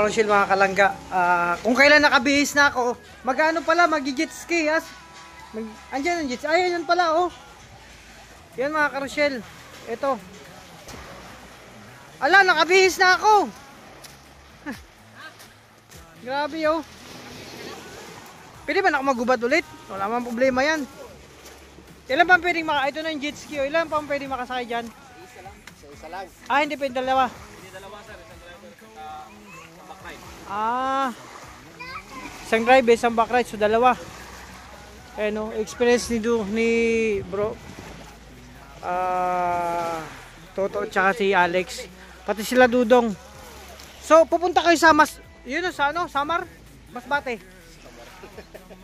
karosil, mga kalangga. Kung kailan nakabihis na ako, mag-ano pala, mag-jet ski. Andyan ang jet ski. Ay, yan pala, oh. Yan, mga karosil. Ito. Ala, nakabihis na ako. Grabe, oh. Pwede ba na ako magubad ulit? Wala mang problema yan. Ilan pa pwedeng ito na yung jet ski, oh. Ilan pa pwedeng makasakay dyan? Isa lang. Hindi pwede dalawa. Hindi dalawa, sir. Isang driver, isang back ride. Isang drive, isang back ride. So, dalawa. Experience ni bro. Toto, tsaka si Alex. Pati sila Dudong. So, pupunta kayo sa Samar? Masbate.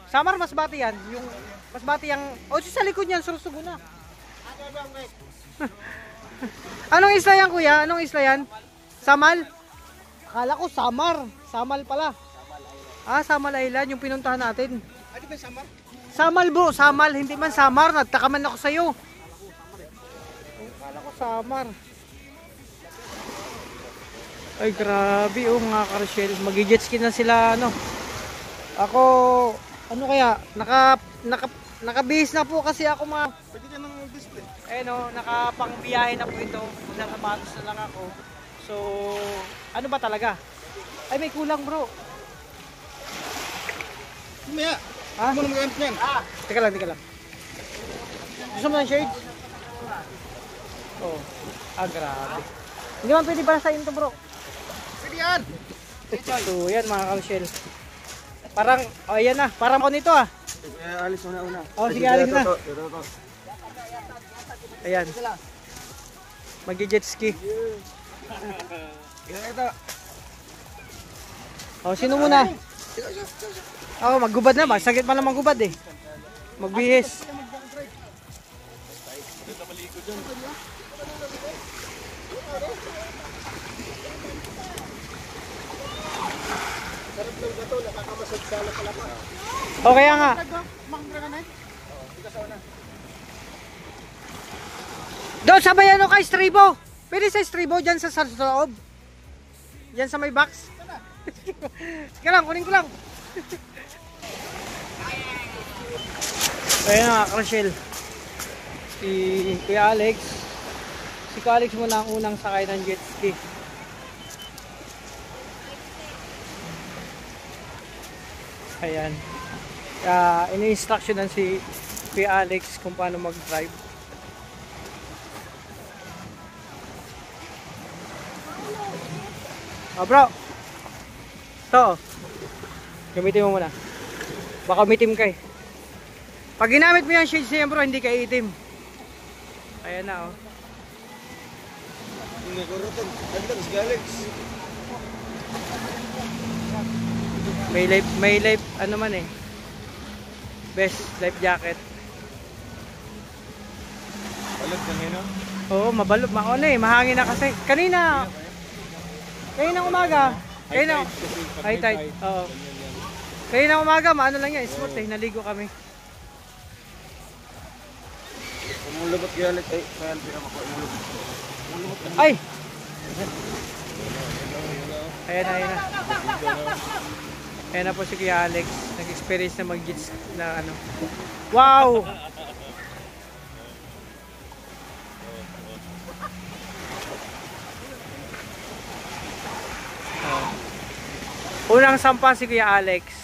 Samar, Masbate yan. Yung Masbate yung... sa likod niyan, Sursugo na. Anong isla yan, kuya? Anong isla yan? Samal? Akala ko Samar. Samal pala. Samal Island, yung pinuntahan natin. Di ba Samar? Samal, bro. Samal, hindi man Samar. Nagtakaman ako sa'yo. Akala ko Samar. Ay, grabe, oh, mga karosil. Mag-jet ski na sila, Ako, kaya? Nakabihis na po kasi ako, mga... Pwede ka nang display. Nakapangbiyahe na po ito. Nakabatos na lang ako. So, ano ba talaga? Ay, may kulang, bro. Maya. Ano mo naman yan? Teka lang. Gusto mo ng shades? Grabe. Hindi man pwede para sa inyo, bro. Pwede yan. So, yan, mga karosil. Parang, ayan na. Parang ako nito, Alis una. Sige, alis na. Ayan. Mag-jet ski. Ito. Sino muna? Maggubad na. Sakit pa naman maggubad eh. Magbihis. Kaya nga. Doon sabay kay Stribo. Pwede sa Stribo dyan sa loob. Dyan sa may box. Sige lang, kunin ko lang. Ayan nga, Rochelle. Si Kuya Alex. Si Kuya Alex muna ang unang sakay ng jet ski. Ayan. Ini-instructionan si Kuya Alex kung paano mag-drive. Bro. Gamitin mo muna. Baka umitim ka eh. Pag ginamit mo yung shades niya, bro, hindi ka itim. Ayan na, Hindi ko rin. Ganda si Alex. May life, best life jacket. Balot kanina? Oo, mabalot. Mahangin na kasi. Kanina umaga. High tide. Oo. Kanina umaga, lang yan. Smooth eh. Naligo kami. Umulubot kay Alex. Kaya Ay! Ayan na. Ayan na po si Kuya Alex. Nag-experience na mag-jets na Wow! Unang sampa si Kuya Alex.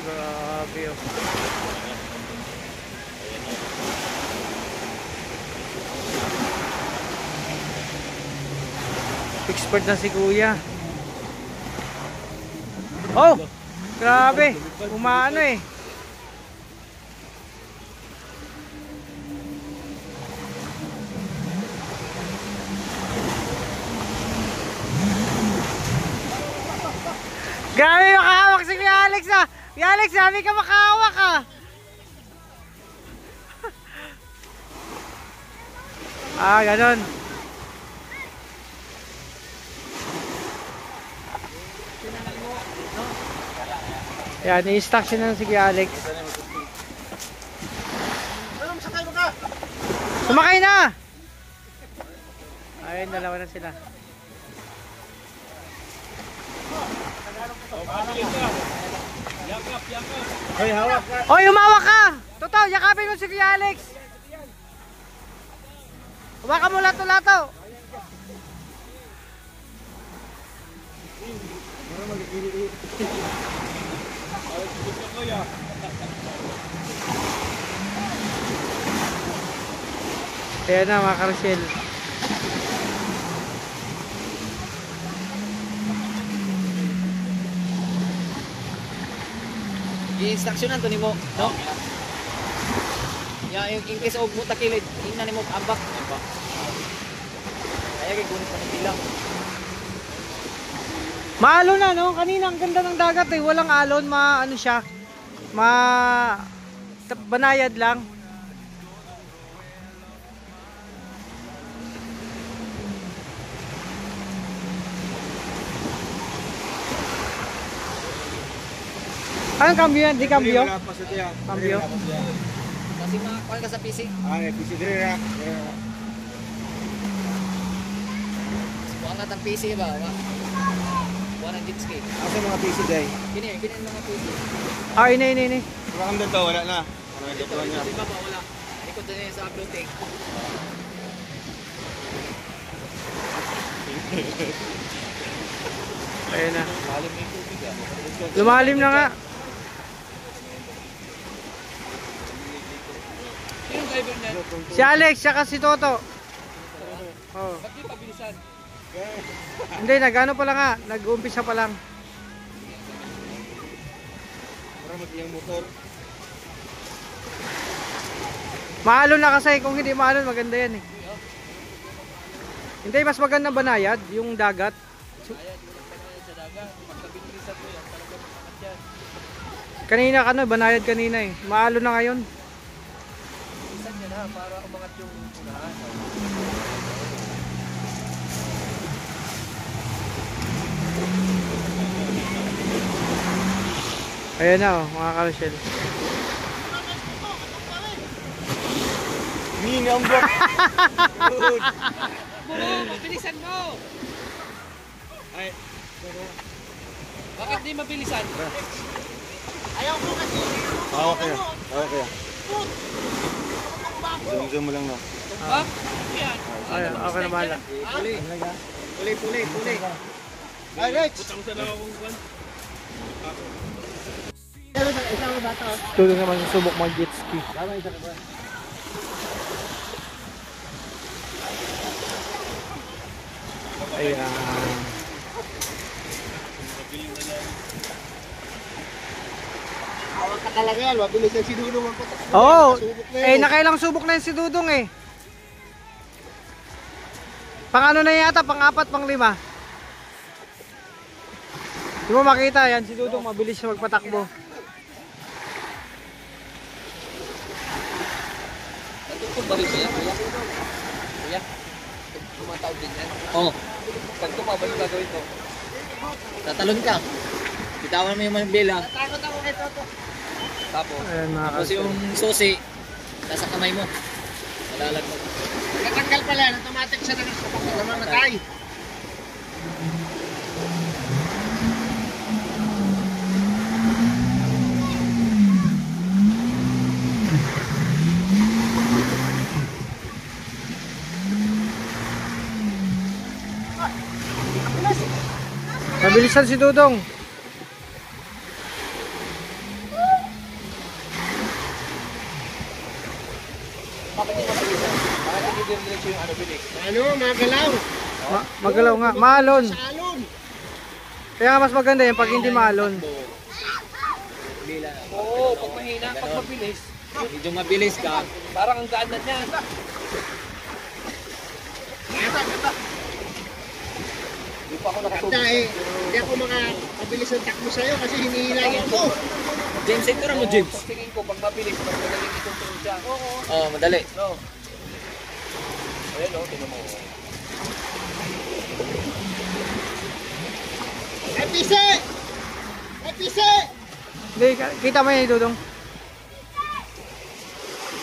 Grabe oh. Expert na si Kuya. Grabe. Umaano eh. Grabe, makahawak si Kuya Alex Kuya Alex, sabi ka makahawak ganon. Yan, i-instruction na si Kuya Alex. Sakay mo ka! Sumakay na! Ayun, dalawa na sila. Yakap, yakap. Hoy, hawak ka. Oy, umawak ka! Totoo, yakapin mo si Kuya Alex. Hawakan mo lato-lato. Ayan na mga karusyel. I-instructionan to nimo, no? Ya, in case og mo takilid, ingnan nimo ambak. Kaya kay kunin pa ng bilang. Maalon na, no? Kanina ang ganda ng dagat eh. Walang alon, ano siya. Banayad lang. Anong cambio yan? Di cambio? Cambio? Kasi makakuha ka sa PC. PC dire ra. Kuha ka ng PC ba? Kuha ng jet ski. Asa mga PC day? Kini ang mga PC. Ah, ini. Wala kang dito, wala na. Ano dito niya? Kasi ba wala. Ikot din sa uploading. Ayun na. Lalim ng tubig ah. Lumalim na nga. Sino driver niya? Si Alex, saka si Toto. Oh. Ba't di pabilisan? Hindi, nag-ano pa lang nga. Nag-uumpisa pa lang. Para magiyang motor. Maalon na kasi. Kung hindi maalon, maganda yan eh. Hindi, mas maganda banayad. Yung dagat. Ayan, sa dagat. Pagkabilisan mo yan, talagang makat yan. Kanina banayad kanina eh. Maalon na ngayon. Bilisan niya na para umangat yung unahan. Ayan na oh, mga karusyel. Ni ambak. Good. Mabilisan mo! Ay, Bakit di mabilisan? hawak kaya. Hawak kaya. Zoom mo lang na. Tumbak? Yan. Ayan, ako na bahala. Puli. Ay, Rex. Tuloy naman subok mag jet ski. Ayan. Hawak ka talaga yan. Mabilis ang sinulong ang kotak. Oo. Subok na Eh, nakailang subok na yung si Dudong eh. Pang ano na yata, pang 4, pang 5. Di mo makita yan, si Dudong mabilis siya magpatakbo. Natutog ba rin siya? Kuya? Tumatawag din yan? Oo. Pag tumabal yung gagawin ko. Tatalon ka. Bitawan mo yung manibela. Takot ako kay Toto. Tapos. Ayan mga Tapos karusyel. yung susi. Nasa kamay mo. Malalag mo. Natanggal pala. Automatic siya na namamatay. Mabilisan si Dudong. Bakit di mabilisan? Bakit hindi diretso yung ano bilis? Ano, magalaw. Magalaw nga, maalon. Sa alon. Kaya nga mas maganda yan pag hindi maalon. Oo, pag mahina, pag mabilis, Medyo mabilis ka. parang ang gaan na niya. Hindi pa ako nakatubig. Ganda eh. Hindi ako makabilis ang takbo sa'yo kasi hinihilay ako. James, ito mo, James. Pag tingin ko, pag mabilis, mas madaling itutulong siya. Oo, madali. No. Ayan o, tinan mo. FPC! FPC! Hindi, kita mo yan Dudong.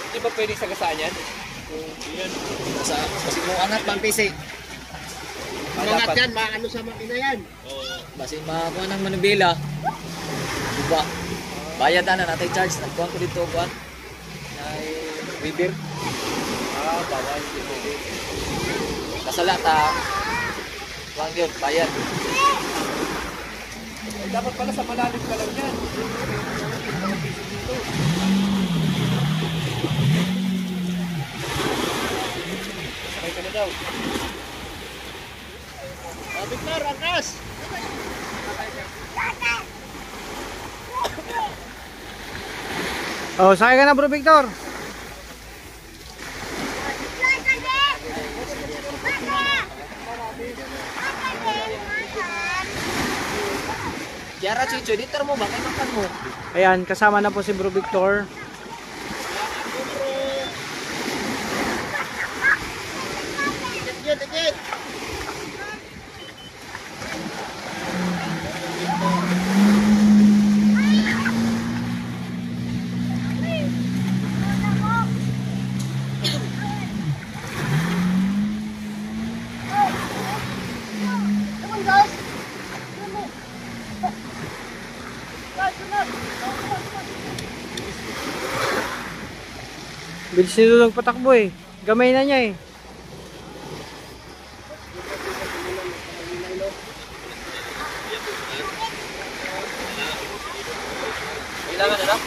Di ba pwede sagasaan yan? Kasi mo anak, pampisi. Umangat yan, maano sa makina yan. Basin makakuha ng manubila. Diba? Bayad na natin charge. Nagkuhan ko dito, kuhan. Ay, river. Bawal. Dito. Kasalata. Kuhan yun, bayad. Dapat pala sa malalim ka lang yan. Sakay ka na daw. Victor, angkas! Oh, sakay ka na bro Victor. Kiara Chicho, dito mo ba? Kaya makan mo. Ayan, kasama na po si bro Victor. Dikit. Bilis ni Dudong patakbo eh. Gamay na niya eh. Kailangan na lang?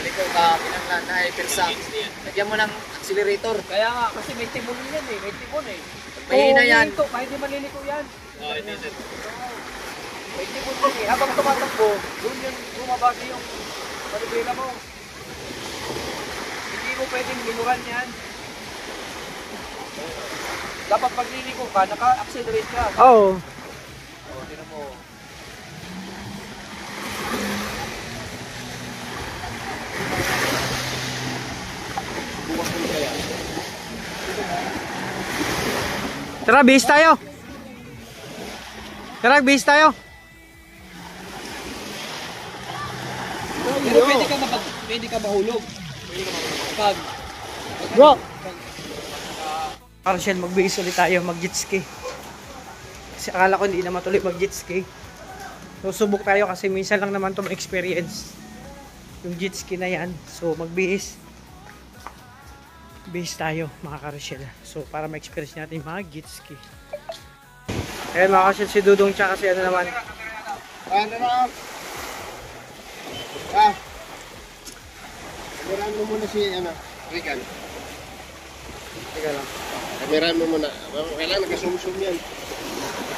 Liko ka, pinanglan na ay persa. Lagyan mo ng accelerator. Kaya nga, kasi may tibon yan eh. May tibon eh. Mahina yan. Ito, kahit di maliliko yan. May tibon yan eh. Habang tumatakbo, doon yung bumabagi yung manubela mo. Hindi mo pwedeng hinuran yan. Dapat pag liliko ka, naka-accelerate ka. Oo. O, tinan mo. Bukas mo siya yan. Tara, bihis tayo. Tara, bihis tayo. Pero pwede ka mahulog. Pag Bro. Marshall, magbihis ulit tayo, mag-jet ski. Kasi akala ko hindi na matuloy mag-jet ski. Susubok tayo kasi minsan lang naman itong experience. Yung jet ski na yan. So, magbihis. Bihis tayo, mga Karoshel. So, para ma-experience natin mag-jet ski. Ayan mga Karoshel, si Dudong tsaka si ano naman. Ano na? Kameraan mo muna si, Rican. Teka lang. Kameraan mo muna. Kailangan nag-zoom-zoom yan.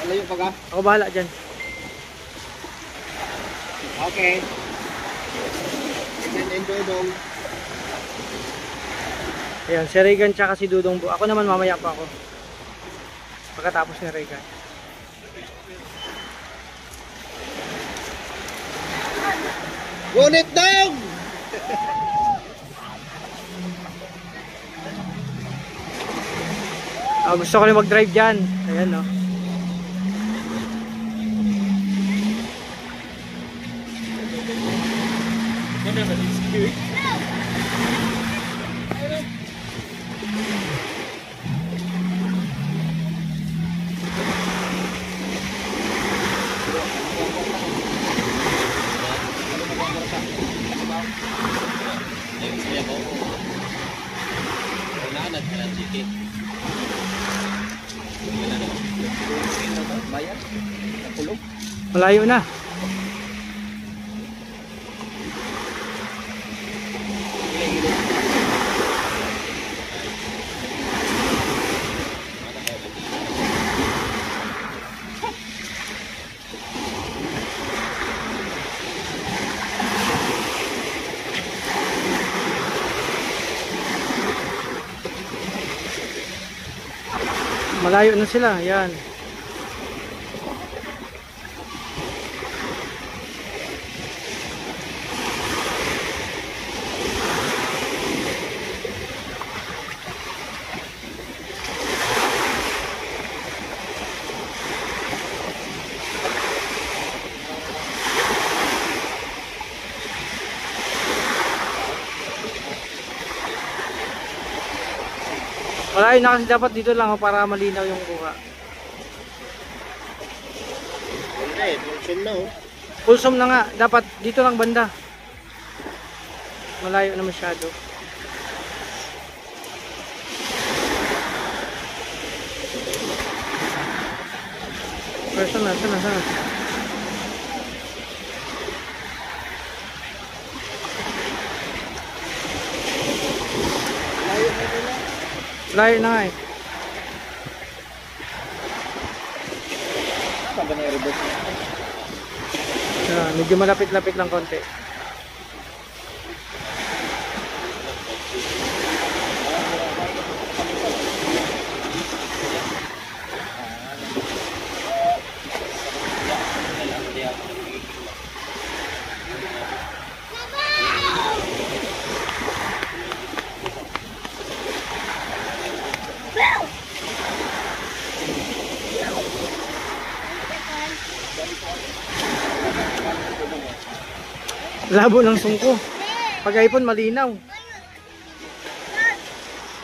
Alayo pa ka? Ako bahala dyan. Okay. Enjoy dong. Ayan, si Regan tsaka si Dudong. Ako naman mamaya pa ako. Pagkatapos ni Regan. Ngunit dong! Gusto ko rin mag-drive dyan. Ayan no. bayan, nakulong. Malayo na. Malayo na sila, yan. Malayo na kasi dapat dito lang para malinaw yung kuha. Hindi, tulsum na oh. Pulsom na nga, dapat dito lang banda. Malayo na masyado. Pero sana. Layo na nga eh. Saan ba na i-reverse? Medyo malapit-lapit lang konti. Labo ng sungko. Pag iPhone malinaw.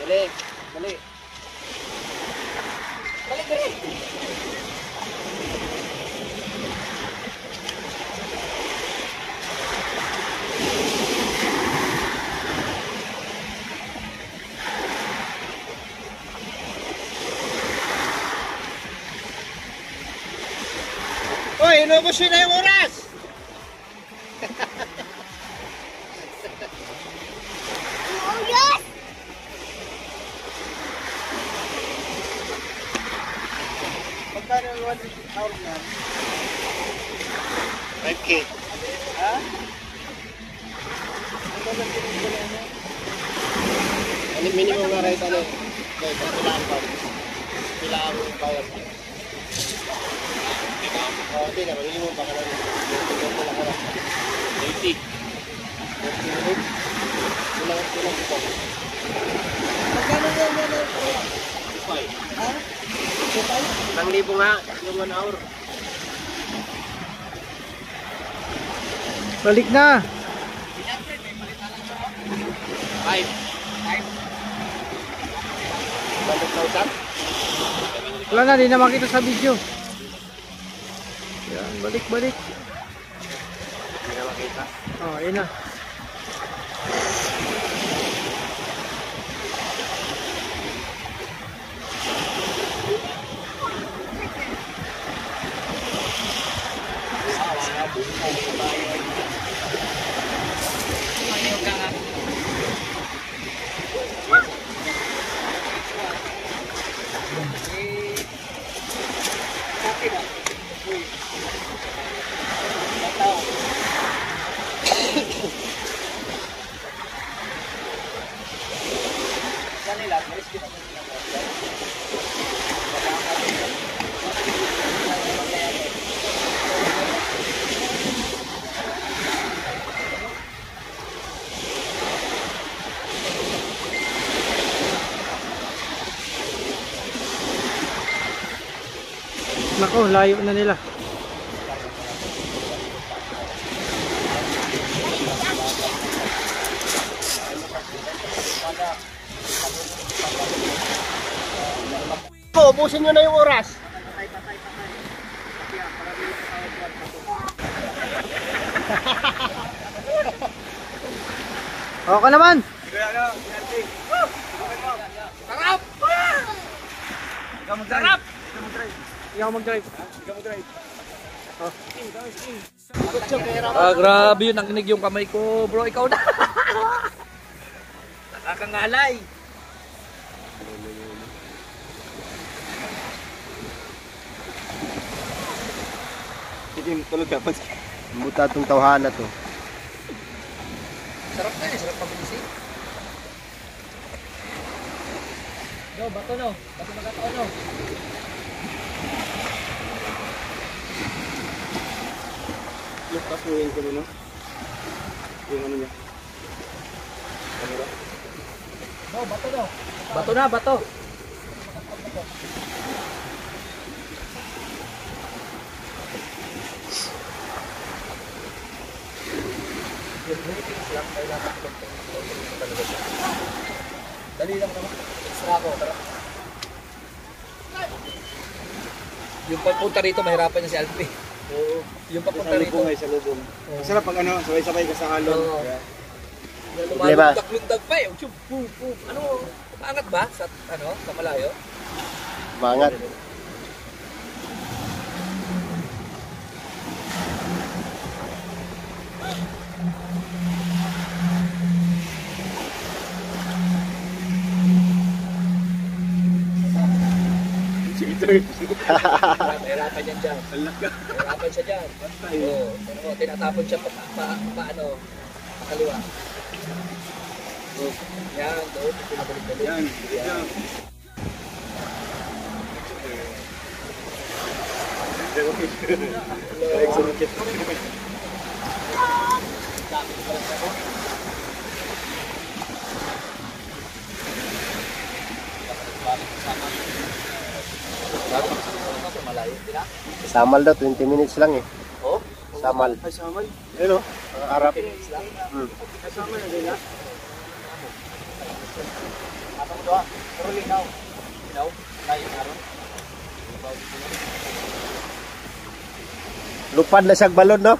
Dali. Dali. Dali. Hoy, inubos yun na yung oras! Magkano yung 1 hour niyan? 5K. Ha? Ano minimum na rate ano? Okay, kailangan ba? Kailangan mo bayar. Hindi na, minimum baka lang. 80. Kulang po. Magkano yung 1 hour? 5. Ha? 1,000 nga, yung 1 hour. Balik na. 5. 100,000? Wala na, di na makita sa video. Yan, balik. Hindi na makita. Oh, yun na. Nako, layo na nila. Ubusin nyo na yung oras. Okay naman. Sarap! Sarap! Hindi ako mag-drive. Grabe yun, nakinig yung kamay ko. Bro, ikaw na. Nakakangalay. Sige, tulog ka. Muta itong tawhana to. Sarap na eh, sarap pag-isip. No, bato no. Bato magkataon no. Lukas mo yung kulo, no? Yung ano niya. Camera. No, bato no. Bato na, bato. Dali lang naman. Extra ko, tara. Yung pagpunta rito, mahirapan niya si Alfie. Oo. Yung papunta rito. Sa lubong. Masarap pag ano, sabay-sabay ka sa halon. Oo. Kaya, Lumalundag-lundag pa eh. Ano, maangat ba sa sa malayo? Bangat. Mahirapan yan dyan. Mahirapan siya dyan. Oo. Ano, tinatapon siya paano, pakaliwa. Yan, doon. Pinabalik-balik. Yan. Samal daw, 20 minutes lang eh. Oh? Samal. Ay, saman. Ano? Arap. Ay, saman na nila. Apa mo doon? Puro linaw. Linaw? Layo naroon? Lupad na siyang balon, no?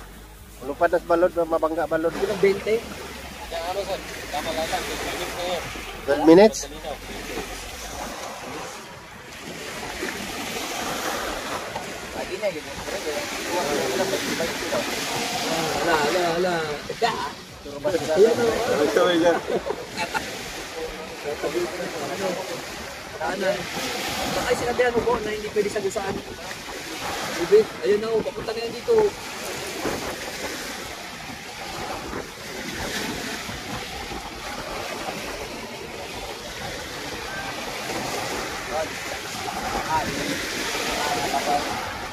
Lupad na sa balon, mabangga balon. Ilang 20? 12 minutes? Lagi na, gano'n. Ala. Teka. Sabay dyan. Ay, sinabihan mo po na hindi pwede sagusaan. Ibig, ayun na, papunta na yan dito.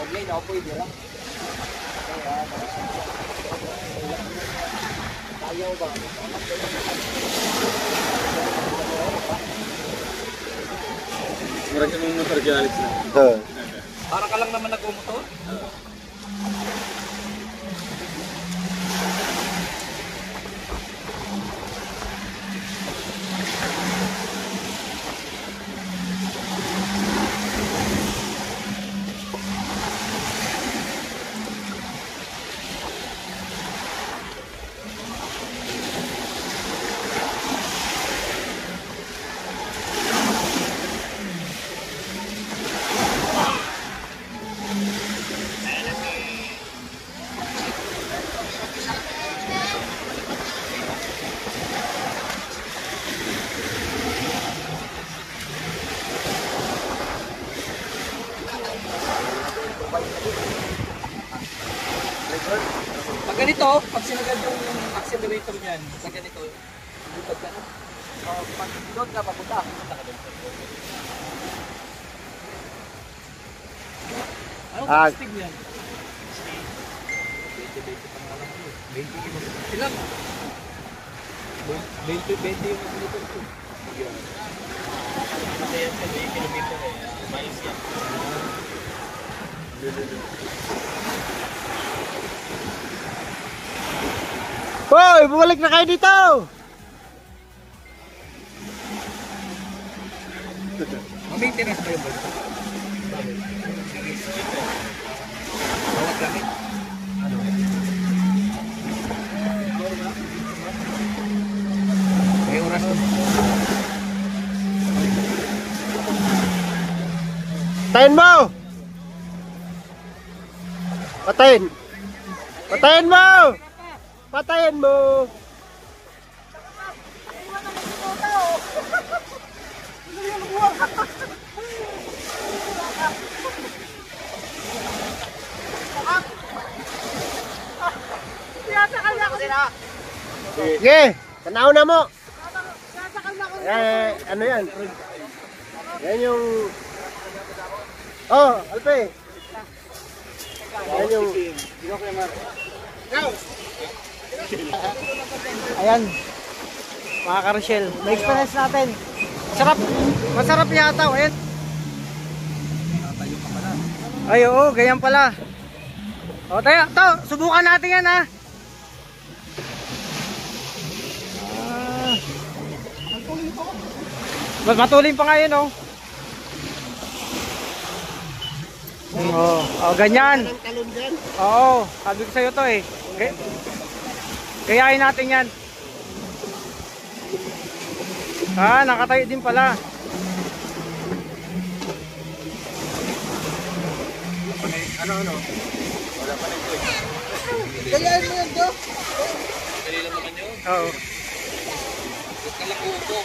Pag-lay na ako pwede lang. Ayaw ba? Marami mong motor dyan, Alex na. Para ka lang naman nag-umutor? Pag ganito, pag sinagad yung accelerator niyan, sa ganito, hindi pag gano'n. Pag doon ka papunta, punta ka doon. Anong speed niyan? 20 ilang? 20 yung accelerator ko. Kasi yan sa 20 kilometer eh, miles yan. Hoy, bumalik na kayo dito! Ma-maintenance ba yung balik? Bawat gamit? Ano? May oras ko. Patayin mo! Patayin! Patayin mo! Patayin mo! Sige, tanaw na mo. Ano yan? Yan yung... Oh, Alpe. Yan yung... Ayan. Mga ka-Rochelle, may experience natin. Masarap yata. Ayan. Ay, oo, ganyan pala. O, tayo, subukan natin yan, ha. Mas matulin pa nga yun, oh. Oo, oh, ganyan. Ang talon dyan. Oo, sabi ko sa'yo to eh. Gayahin natin yan. Ah, nakatayo din pala. Ano? Gayahin mo yan, Do. Dali lang naman yun. Oo. Huwag ka lang uupo.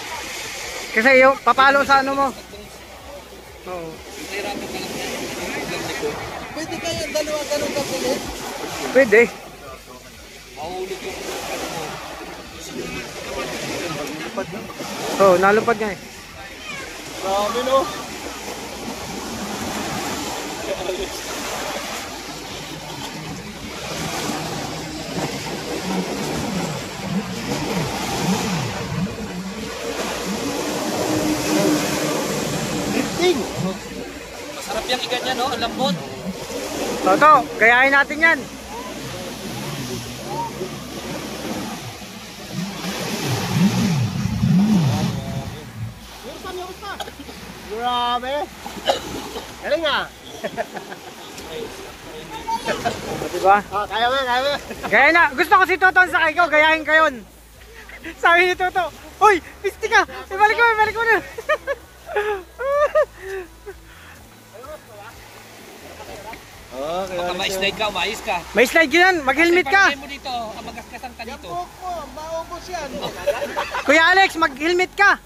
Kasi yung papalo sa ano mo. Oo. Hirapan ka lang yan. Huwag likod. Pwede kaya dalawa ganun kapilit? Pwede. Mahulog yung ano mo. Oo, nalupad nga eh. Grabe no. Drifting. Masarap yung iganyan, no? Ang lambot. Toto, gayahin natin yan. Grabe. Galing ah. Diba? Kaya mo. Gaya na. Gusto ko si Toto ang sakay ko. Gayahin ka yun. Sabi ni Toto, uy, pisti ka. Ibalik mo na. Baka ma-slide ka, umayos ka. May slide yun. Mag-helmet ka. Kasi mo dito, magaskasan ka dito. Maubos yan. Kuya Alex, mag-helmet ka.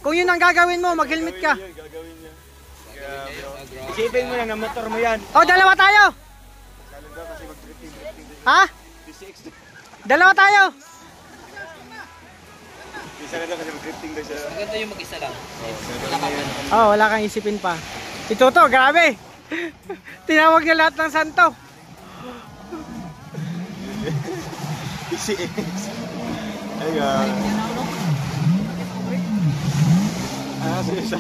Kung yun ang gagawin mo, mag-helmet ka. Isipin mo lang na motor mo yan. Oh, dalawa tayo. Ha? Dalawa tayo. Isa na lang kasi mag-drifting daw siya. Maganda yung mag-isa lang. Wala ka pa. Oh, wala kang isipin pa. Si Toto, grabe. Tinawag niya lahat ng santo. Easy. Ayun. Sige sa.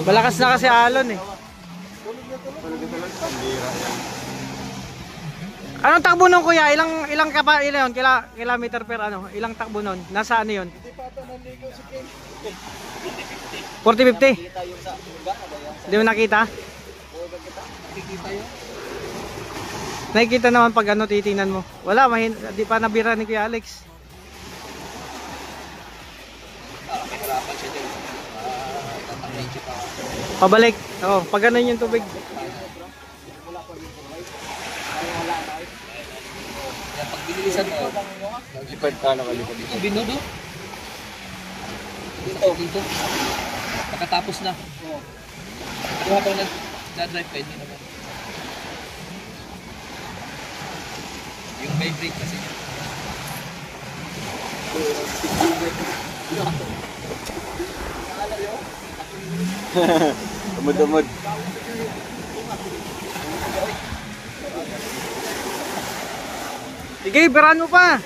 Malakas na kasi alon eh. Anong takbo nun kuya? Ilang kilometer per ano? Ilang takbo nun? Nasa ano yun? 40-50? Hindi mo nakita? Nakikita naman pag ano titingnan mo. Wala, di pa nabira ni Kuya Alex. Mahirapan siya dyan. Tatangay siya pa. Pabalik. Oo, pag ganun yung tubig. Kaya pag binilisan mo, Lipad ka nakalipad dito. ito binodo. Dito. Pagkatapos na. Pero habang nag-drive ka, hindi naman. Yung may brake kasi. Umod-umod. Sige, biran mo pa.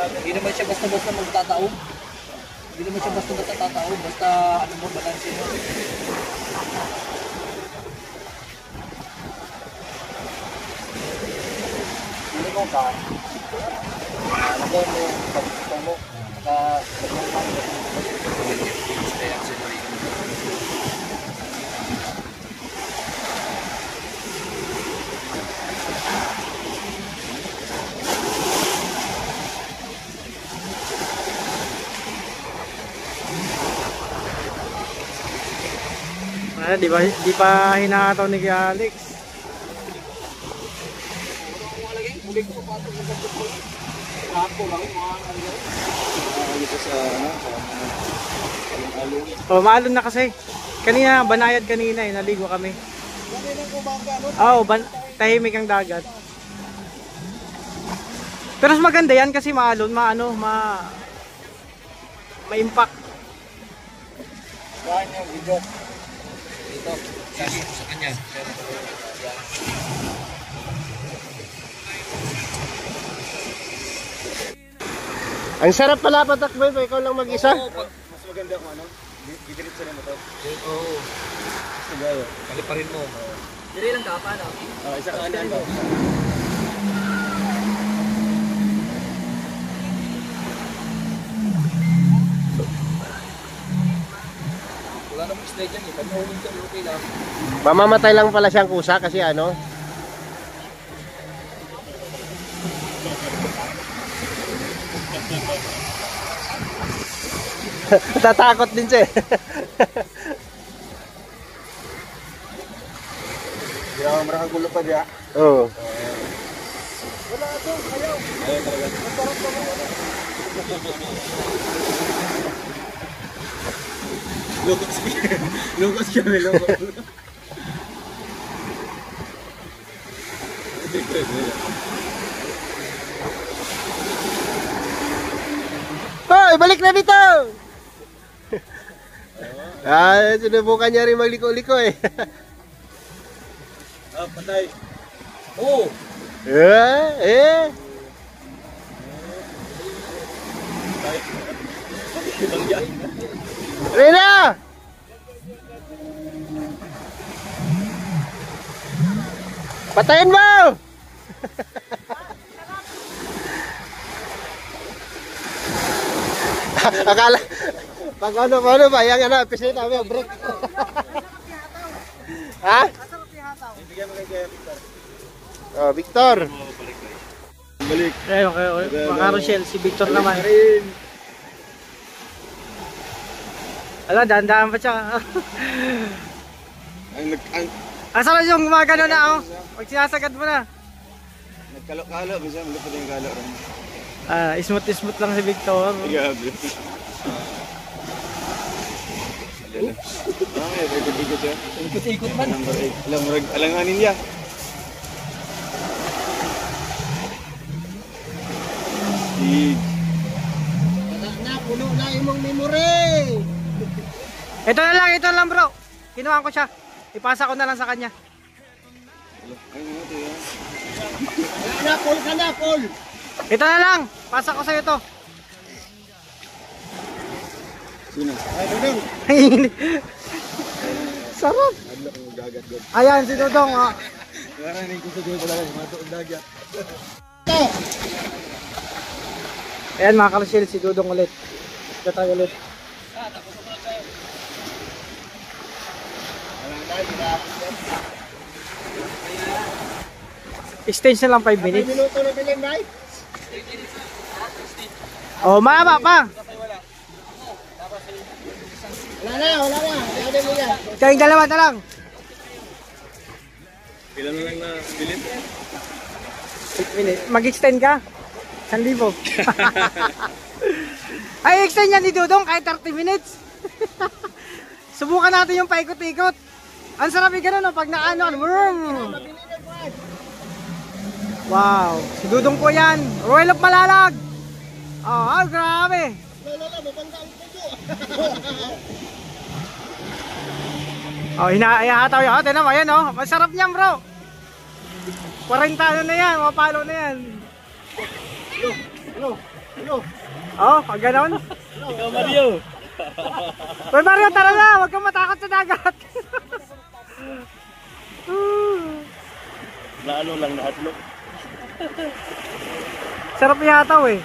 Hindi naman siya basta-basta magtataob. Hindi naman siya basta-basta tataob. Basta ano mo, balansin mo. Hindi mo ka. Lagay mo pag-gusto mo. Di pa hinahataw ni Kuya Alex. Oh, maalon na kasi. Kanina, banayad kanina eh, naligo kami. Oo, tahimik ang dagat. Pero mas maganda yan kasi maalon, ma-impact. Dito, sabi ko sa kanya. Ang sarap pala patakbo pa ikaw lang mag-isa. Mas maganda kung ano, didiretso na mo to. Oo. Kaliparin mo. Diri lang ka, paano? Oh, isa kanan ba? Wala namang slide dyan eh. Pag nahulog dyan, okay lang. Mamamatay lang pala siyang kusa kasi ano. Tatakot din siya eh. Hindi ako marakang gulo pa diya. Oo. Ayaw talaga. Lukos siya. Lukos siya, may lukos. Hoy, balik na dito! Sinubukan niya rin magliko-liko eh. Ah, patay. Oo! Eh. Rina! Patayin mo! Akala pag ano ba yang ano episode namin break. Ha? Ibigay mo kay Victor. Oh, Victor. Balik. Okay. Mga Rochelle, si Victor naman. Ala, dahan-dahan pa siya. Asa yung gumagano na oh. Pag sinasagad mo na. Nagkalo-kalo, bisa malupad yung kalo rin. Smooth lang si Victor. Grabe. Okay, ikot-ikot siya. Ikot-ikot man. Number 8. Alanganin niya. Puno na imong memory. Ito na lang bro. Kinuha ko siya. Ipasa ko na lang sa kanya. Kanapol. Ito na lang. Pasa ko sa'yo to. Sino? Sarap. Adlo kong gagat-gat. Ayan, si Dodong. Oh. Naranin ko sa dulo pala yung matuong dagat. Ayan mga Rochelle, si Dodong ulit. Ito tayo ulit. Stage na lang 5 minutes. Minuto na bilhin, right? Oh, mama pa. Wala na. Ano mo yan? Kayong dalawa na lang. Pila na lang na bilhin? 6 minutes. Mag-extend ka? 1,000. Ay, extend yan ni Dudong kahit 30 minutes. Subukan natin yung paikot-ikot. Ang sarap yung gano'n, no? Pag naano. Wow. Si Dudong po yan. Royal of Malalag. Oh, grabe. Oh, hinahataw yun. Tignan mo, ayan oh. Masarap niyan bro. 40 ano na yan, mapalo na yan. Oh, pag ganon. Ikaw, Mario! Uy Mario, tara na. Huwag kang matakot sa dagat. Lalo lang nahatlok. Sarap ihataw eh.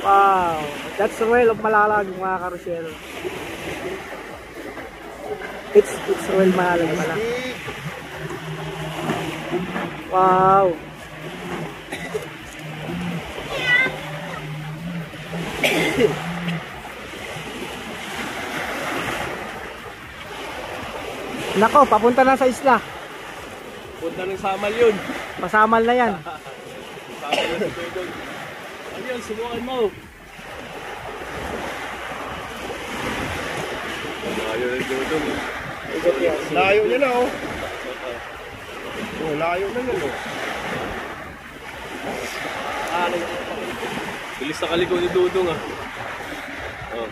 Wow. That's Royal of Malalag mga Rochelle. It's Royal Malalag pala. Wow. Nako, papunta na sa isla. Punta ng Samal yun. Masamal na yan. Samal yun si Pedro. Ano yun, subukan mo. Layo na Dodong. Layo niya na oh. Oh, layo na yun oh. Bilis na kaliko ni Dodong ah. Oh.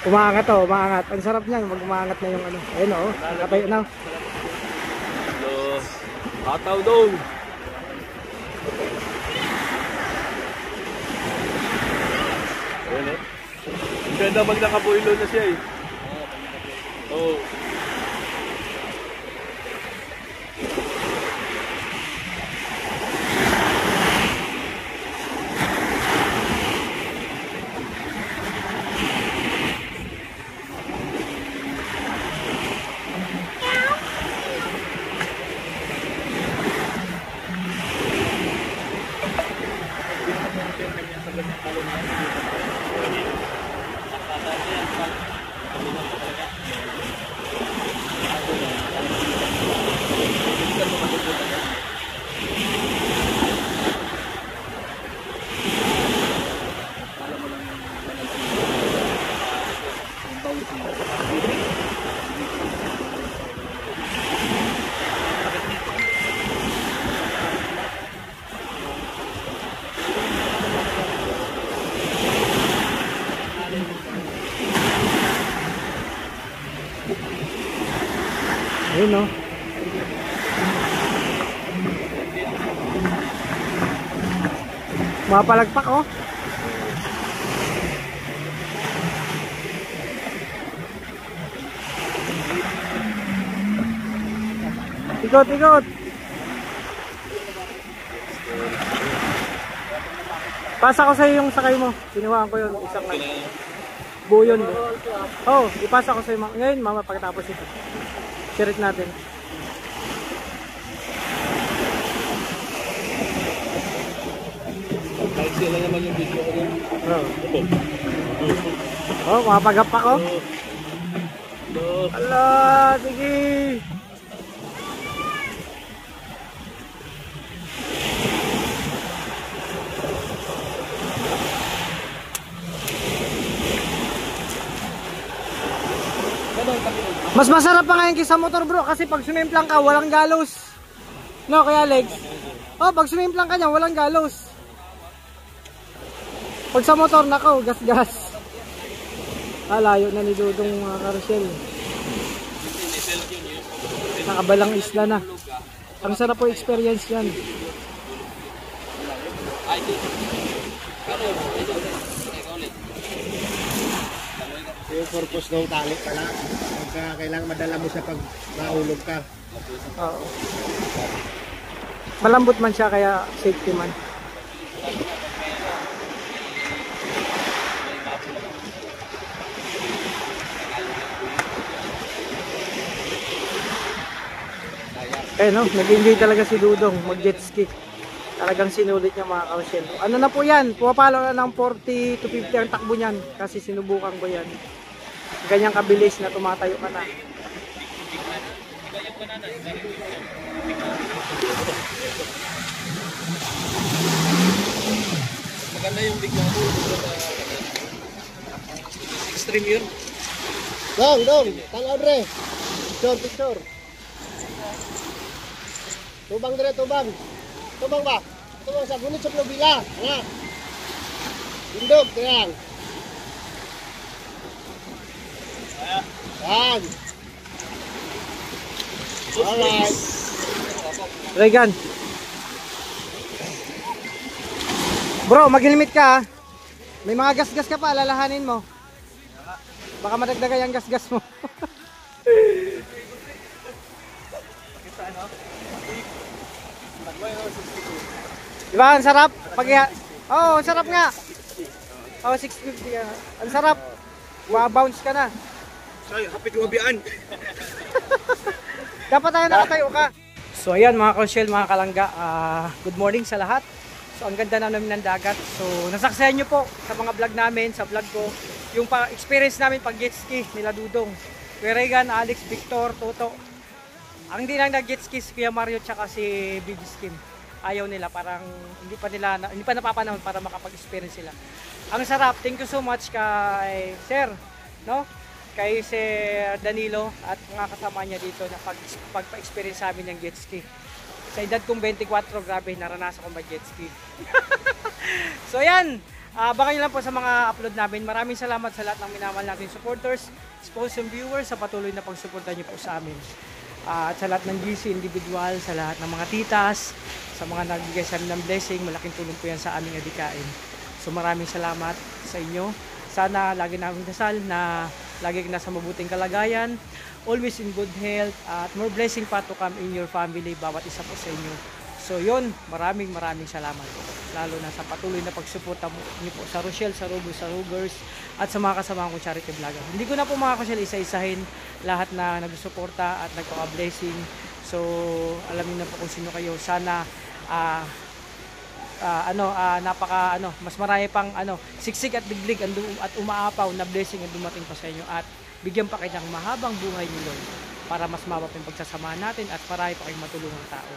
Umaangat oh, umaangat. Ang sarap niyan, mag-umaangat na yung ano. Ayun oh, nakatayo na. So, hataw doon. Ayun eh. Ang ganda pag nakapuilo na siya eh. Oh. Ayun no. Mapalagpak oh. Ikot, ikot. Pasa ko sa iyo yung sakay mo. Kinuhaan ko yun. Isang buo yun. Oh, ipasa ko sa iyo. Ngayon, mama, pagkatapos ito. Shirit natin. Kahit sila naman yung video ko dun. Oh, mapagapak oh. Ala, sige. Mas masarap pa ngayon kaysa motor bro kasi pag sumimplang ka walang galos. No, kaya legs. Oh, pag sumimplang ka niya walang galos. Pag sa motor nako, gas-gas. Layo na ni Dudong mga Karoshel. Nakabalang isla na. Ang sarap po experience yan. Yung purpose ng tali pala. Pagka kailangan madala mo siya pag maulog ka. Oo. Malambot man siya kaya safety man. Eh no, nag-enjoy talaga si Dudong mag-jet ski. Talagang sinulit niya mga Karoshel. Ano na po yan? Pumapalo na ng 40 to 50 ang takbo niyan kasi sinubukan ko yan. Ganyang kabilis na tumatayo ka na. Maganda yung biglang mo. Extreme yun. Dong, tang Audrey. Picture. Tubang dire, tubang. Tubang ba? Tubang sa gunit sa Plobila. Nga. Indog, kaya. Yan. Alright. Regan. Bro, mag-helmet ka ha. May mga gas-gas ka pa, alalahanin mo. Baka madagdagan yung gas-gas mo. Diba, ang sarap? Oh, ang sarap nga. Oh, 650 ka. Ang sarap. Bounce ka na. Say, hapit wabian. Dapat tayo nakatayo ka. So ayan mga Karoshel, mga kalangga, good morning sa lahat. So ang ganda na namin ng dagat. So nasaksayan nyo po sa mga vlog namin, sa vlog ko, yung experience namin pag jet ski nila Dudong, Kuya Regan, Alex, Victor, Toto. Ang hindi lang nag-jet ski si Kuya Mario tsaka si BG Skim. Ayaw nila, parang hindi pa napapanahon para makapag-experience sila. Ang sarap. Thank you so much kay Sir, no? Kay Sir Danilo at mga kasama niya dito na pagpa-experience sa amin ng jet ski. Sa edad kong 24, grabe, naranasan kong mag-jet ski. So yan, abangan nyo lang po sa mga upload namin. Maraming salamat sa lahat ng minamahal natin supporters, sponsor viewers, sa patuloy na pagsuporta nyo po sa amin. At sa lahat ng GC individual, sa lahat ng mga titas, sa mga nagbigay sa amin ng blessing, malaking tulong po yan sa aming adikain. So maraming salamat sa inyo. Sana lagi namin dasal na lagi nasa mabuting kalagayan, always in good health, at more blessing pa to come in your family, bawat isa po sa inyo. So yun, maraming salamat po. Lalo na sa patuloy na pagsuporta niyo po sa Rochelle, sa Rubus, sa Rugers, at sa mga kasama kong charity vlogger. Hindi ko na po mga Rochelle isa-isahin lahat na nagsusuporta at nagpaka-blessing. So alam niyo na po kung sino kayo. Sana mas marami pang siksik at diglig at umaapaw na blessing ang dumating pa sa inyo, at bigyan pa kayo ng mahabang buhay ni Lord para mas mababa yung pagsasamahan natin at marami pa kayong matulungang tao.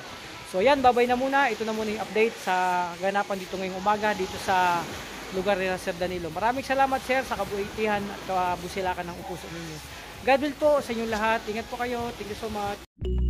So yan, babay na muna. Ito na muna yung update sa ganapan dito ngayong umaga dito sa lugar ni Sir Danilo. Maraming salamat sir sa kabuitihan at kabusilakan ng puso ninyo. God will po sa inyong lahat. Ingat po kayo. Thank you so much.